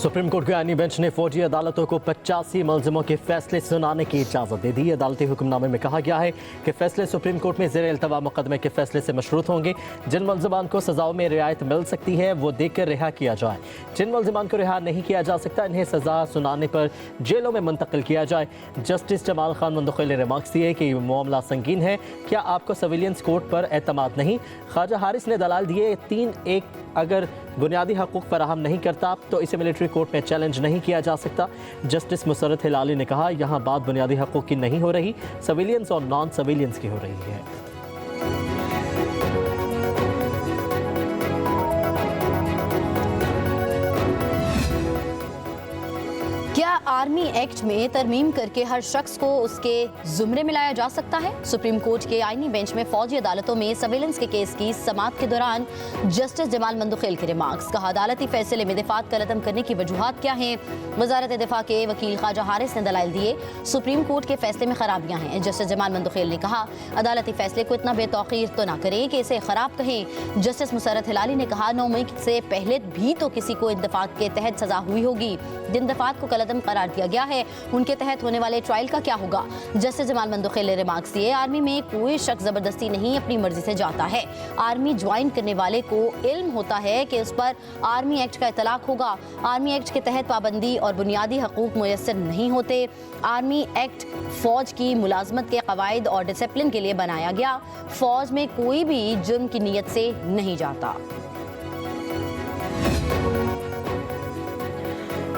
Supreme court के आईनी bench ने फौजी अदालतों को 85 मुलजिमों के फैसले सुनाने की इजाज़त दे दी। अदालती हुक्मनामे में कहा गया है कि फैसले सुप्रीम कोर्ट में ज़ेर इल्तवा मुकदमे के फैसले से मशरूत होंगे। जिन मुलजिमान को सज़ाओं में रियायत मिल सकती है वो देकर रिहा किया जाए। जिन मुलजिमान को रिहा नहीं किया जा सकता इन्हें सज़ा सुनाने पर जेलों में मुंतकिल किया जाए। जस्टिस जमाल खान मंदुखैल ने रिमार्क्स दिए कि मामला संगीन है, क्या आपको सिविलियंस कोर्ट पर एतमाद नहीं। ख्वाजा हारिस ने दलाल दिए 3-1 अगर बुनियादी हकूक़ फराहम नहीं करता तो इसे मिलिट्री कोर्ट में चैलेंज नहीं किया जा सकता। जस्टिस मुसर्रत हिलाली ने कहा यहाँ बात बुनियादी हकूक़ की नहीं हो रही, सिविलियंस और नॉन सिविलियंस की हो रही है। क्या आर्मी एक्ट में तरमीम करके हर शख्स को उसके जुमरे में लाया जा सकता है? सुप्रीम कोर्ट के आईनी बेंच में फौजी अदालतों में सर्विलेंस के केस की समाअत के दौरान जस्टिस जमाल मंदुखैल के रिमार्क्स। कहा, अदालती फैसले में दिफात का रद्द करने की वजूहात क्या हैं? वजारत दिफा के वकील ख्वाजा हारिस ने दलाइल दिए, सुप्रीम कोर्ट के फैसले में खराबियां हैं। जस्टिस जमाल मंदुखैल ने कहा, अदालती फैसले को इतना बेतौकीर तो ना करें कि इसे खराब कहें। जस्टिस मुसर्रत हिलाली ने कहा, 9 मई से पहले भी तो किसी को इन दफात के तहत सजा हुई होगी। जिन दफात को कलअदम करार दिया गया है उनके तहत होने वाले ट्रायल का क्या होगा? जस्टिस जमाल मंदुखैल ने रिमार्क्स दिए, आर्मी में कोई शख्स जबरदस्ती नहीं अपनी मर्जी से जाता है। आर्मी ज्वाइन करने वाले को इल्म होता है कि उस पर आर्मी एक्ट का इतलाक होगा। आर्मी एक्ट के तहत पाबंदी और बुनियादी हकूक मुयस्सर नहीं होते। आर्मी एक्ट फौज की मुलाजमत के कवायद और डिसिप्लिन के लिए बनाया गया। फौज में कोई भी जुर्म की नीयत से नहीं जाता।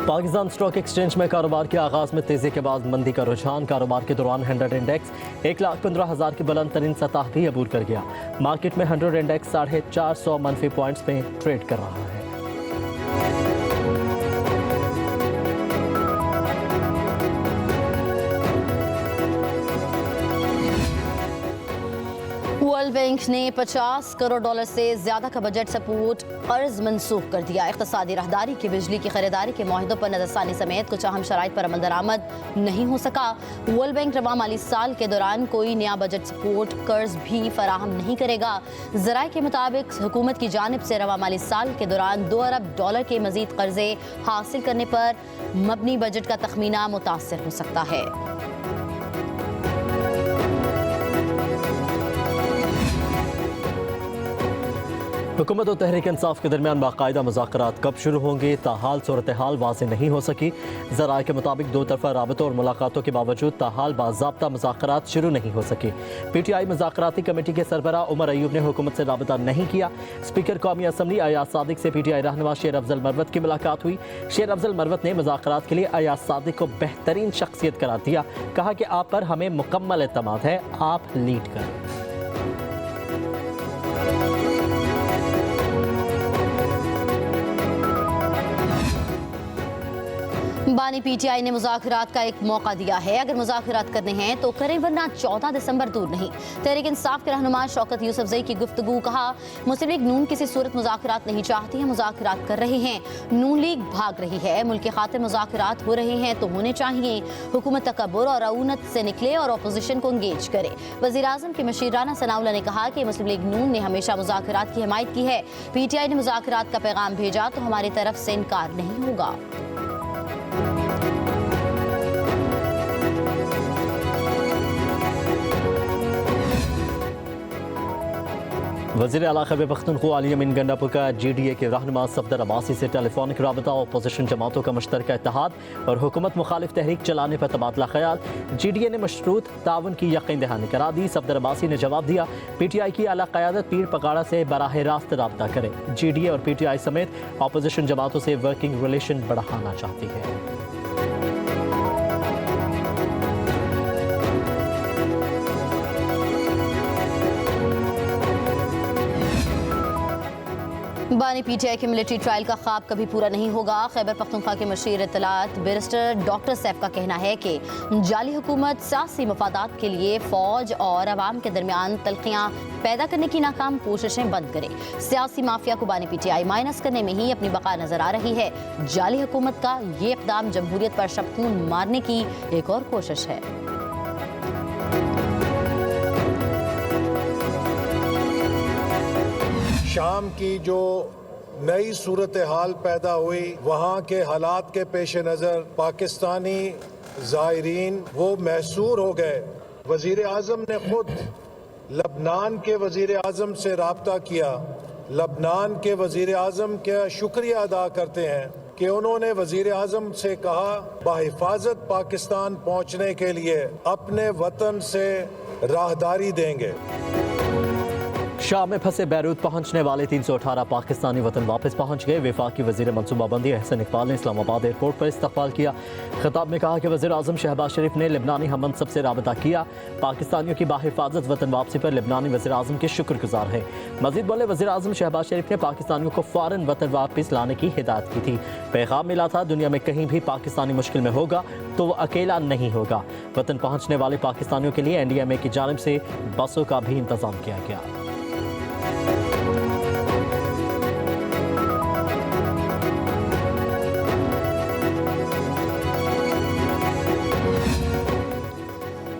पाकिस्तान स्टॉक एक्सचेंज में कारोबार के आगाज में तेजी के बाद मंदी का रुझान। कारोबार के दौरान 100 इंडेक्स 1,15,000 की बुलंद तरीन सतह भी अबूर कर गया। मार्केट में 100 इंडेक्स 450 मनफी पॉइंट्स में ट्रेड कर रहा है। वर्ल्ड बैंक ने 50 करोड़ डॉलर से ज्यादा का बजट सपोर्ट कर्ज मंसूख कर दिया। इक़्तिसादी राहदारी की बिजली की खरीदारी के माहिदों पर नजरसानी समेत कुछ अहम शराइत पर अमल दरामद नहीं हो सका। वर्ल्ड बैंक रवा माली साल के दौरान कोई नया बजट सपोर्ट कर्ज भी फराहम नहीं करेगा। ज़राए के मुताबिक हुकूमत की जानिब से रवा माली साल के दौरान 2 अरब डॉलर के मजीद कर्जे हासिल करने पर मबनी बजट का तखमीना मुतासिर हो सकता है। हुकूमत और तहरीक इंसाफ के दरमियान बाकायदा मुज़ाकरात कब शुरू होंगे, ताहाल सूरत हाल वाज़ेह नहीं हो सकी। ज़राए के मुताबिक 2 तरफ़ा राबतों और मुलाकातों के बावजूद ताहाल बाज़ाब्ता मुज़ाकरात शुरू नहीं हो सके। PTI मुज़ाकराती कमेटी के सरबराह उमर अयूब ने हुकूमत से राबता नहीं किया। स्पीकर कौमी असम्बली अयाज सादिक से PTI रहनुमा शेर अफजल मरवत की मुलाकात हुई। शेर अफजल मरवत ने मुज़ाकरात के लिए अयाज सादिक को बेहतरीन शख्सियत करार दिया। कहा कि आप पर हमें मुकम्मल एतमाद है, आप लीड करें। बानी PTI ने मुज़ाकरात का एक मौका दिया है। अगर मुज़ाकरात करने हैं तो करें, वरना 14 दिसंबर दूर नहीं। तहरीक इंसाफ के रहनुमा शौकत यूसुफजई की गुफ्तगू। कहा, मुस्लिम लीग नून किसी सूरत मुज़ाकरात नहीं चाहती है, मुज़ाकरात कर रहे हैं। नून लीग भाग रही है। मुल्क के खातिर मुज़ाकरात हो रहे हैं तो होने चाहिए। हुकूमत तकब्बुर और रऊनत से निकले और अपोजिशन को इंगेज करे। वज़ीर आज़म के मशीर राना सनाउल्लाह ने कहा कि मुस्लिम लीग नून ने हमेशा मुज़ाकरात की हिमायत की है। PTI ने मुज़ाकरात का पैगाम भेजा तो हमारी तरफ से इनकार नहीं होगा। वज़ीर आला खैबर पख्तूनख्वा अली अमीन गंडापुर का GDA के रहनुमा सफदर अब्बासी से टेलीफोनिक राबता, अपोजिशन जमातों का मुश्तरका इत्तेहाद और हुकूमत मुखालिफ तहरीक चलाने पर तबादला ख्याल। GDA ने मशरूत ताउन की यकीन दहानी करा दी। सफदर अब्बासी ने जवाब दिया, PTI की आला क़यादत पीर पगाड़ा से बराह रास्त राबता करे। GDA और PTI समेत अपोजिशन जमातों से वर्किंग रिलेशन बढ़ाना चाहती है। बानी PTI के मिलिट्री ट्रायल का ख्वाब कभी पूरा नहीं होगा। खैबर पख्तूनख्वा के मशीर इत्तलात बैरिस्टर डॉक्टर सैफ का कहना है कि जाली हुकूमत सियासी मफादात के लिए फौज और अवाम के दरमियान तल्खियाँ पैदा करने की नाकाम कोशिशें बंद करे। सियासी माफिया को बानी PTI माइनस करने में ही अपनी बका नजर आ रही है। जाली हुकूमत का ये इक़दाम जमहूरियत पर शबखून मारने की एक और कोशिश है। शाम की जो नई सूरत हाल पैदा हुई, वहाँ के हालात के पेश नज़र पाकिस्तानी ज़ायरीन वो महसूर हो गए। वज़ीर आज़म ने खुद लबनान के वज़ीर आज़म से राब्ता किया। लबनान के वज़ीर आज़म का शुक्रिया अदा करते हैं कि उन्होंने वज़ीर आज़म से कहा बाहिफाजत पाकिस्तान पहुँचने के लिए अपने वतन से राहदारी देंगे। शाम में फंसे बैरूत पहुंचने वाले 318 पाकिस्तानी वतन वापस पहुंच गए। वफाकी वज़ीर मनसूबाबंदी अहसन इकबाल ने इस्लामाबाद एयरपोर्ट पर इस्तकबाल किया। खिताब में कहा कि वज़ीर आज़म शहबाज शरीफ ने लिबनानी हममनसब से राबता किया। पाकिस्तानियों की बाहिफाजत वतन वापसी पर लिबनानी वज़ीर आज़म के शुक्रगुजार हैं। मज़ीद बोले वज़ीर आज़म शहबाज शरीफ ने पाकिस्तानियों को फ़ौरन वतन वापस लाने की हिदायत की थी। पैगाम मिला था दुनिया में कहीं भी पाकिस्तानी मुश्किल में होगा तो वो अकेला नहीं होगा। वतन पहुँचने वाले पाकिस्तानियों के लिए NDMA की जानिब से बसों का भी इंतज़ाम किया गया।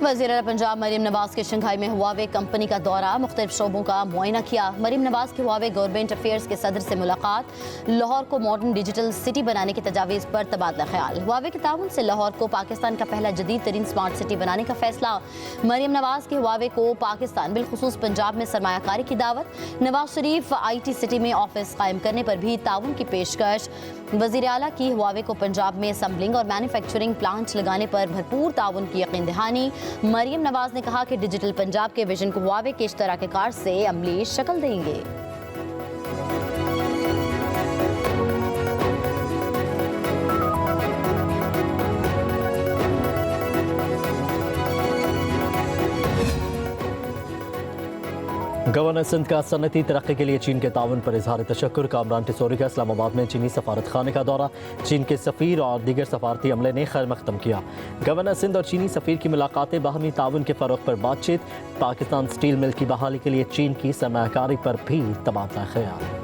वज़ीर आला पंजाब मरीम नवाज के शंघाई में हुआवे कंपनी का दौरा, मुख्तलिफ शोबों का मुआयना किया। मरीम नवाज की हुआवे गवर्नमेंट अफेयर्स के सदर से मुलाकात, लाहौर को मॉडर्न डिजिटल सिटी बनाने की तजावीज़ पर तबादला ख्याल। हुआवे के ताउन से लाहौर को पाकिस्तान का पहला जदीद तरीन स्मार्ट सिटी बनाने का फैसला। मरीम नवाज की हुआवे को पाकिस्तान बिलखुसूस पंजाब में सरमायाकारी की दावत। नवाज शरीफ IT सिटी में ऑफिस कायम करने पर भी ताउन की पेशकश। वज़ीर आला की हुआवे को पंजाब में असम्बलिंग और मैन्युफैक्चरिंग प्लांट लगाने पर भरपूर ताउन की यकीन दहानी। मरीम नवाज ने कहा कि डिजिटल पंजाब के विजन को हुआवे के इश्तराककार से अमली शक्ल देंगे। गवर्नर सिंध का सनती तरक्की के लिए चीन के ताउन पर इजहार तशक्कुर। कामरान टिसोरी का इस्लामाबाद में चीनी सफारत खाने का दौरा, चीन के सफ़ीर और दीगर सफारती अमले ने खैर मकदम किया। गवर्नर सिंध और चीनी सफ़ीर की मुलाकातें बाहमी ताउन के फ़रोग़ पर बातचीत। पाकिस्तान स्टील मिल की बहाली के लिए चीन की सरमायाकारी पर भी तबादला ख्याल।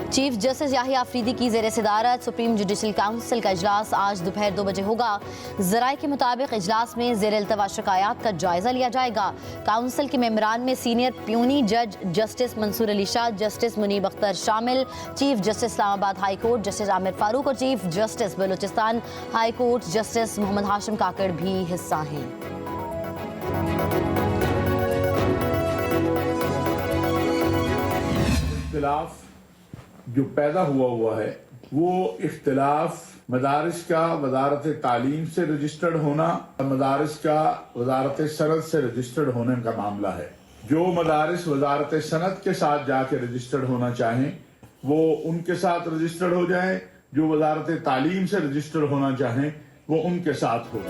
चीफ जस्टिस याहिया अफरीदी की ज़ेर सदारत सुप्रीम जुडिशल काउंसिल का इजलास आज दोपहर 2 बजे होगा। ज़राए के मुताबिक इजलास में ज़ेर इल्तवा शिकायत का जायजा लिया जाएगा। काउंसिल के मेंबरान में सीनियर प्यूनी जज जस्टिस मंसूर अली शाह, जस्टिस मुनीब अख्तर शामिल, chief justice Islamabad high court justice Amir Farooq और chief justice Balochistan high court justice Mohammad Hashim Kakar भी हिस्सा हैं। जो पैदा हुआ है वो इख्तिलाफ मदारिस का वजारत तालीम से रजिस्टर्ड होना, मदारिस का वजारत सनत से रजिस्टर्ड होने का मामला है। जो मदारिस वजारत सनत के साथ जाके रजिस्टर्ड होना चाहें वो उनके साथ रजिस्टर्ड हो जाए, जो वजारत तालीम से रजिस्टर्ड होना चाहें वो उनके साथ हो।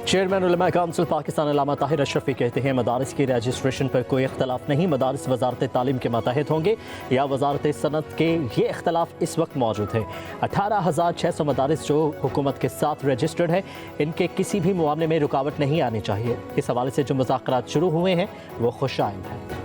चेयरमैन उलमा काउंसिल पाकिस्तान अल्लामा ताहिर अशरफी कहते हैं मदारिस की रजिस्ट्रेशन पर कोई इख्तलाफ नहीं, मदारिस वजारत तालीम के मातहत होंगे या वजारत सनत के। ये इख्तलाफ इस वक्त मौजूद है। 18,600 मदारिस जो हुकूमत के साथ रजिस्टर्ड है, इनके किसी भी मामले में रुकावट नहीं आनी चाहिए। इस हवाले से जो मुज़ाकरात शुरू हुए हैं वो खुशाइंद हैं।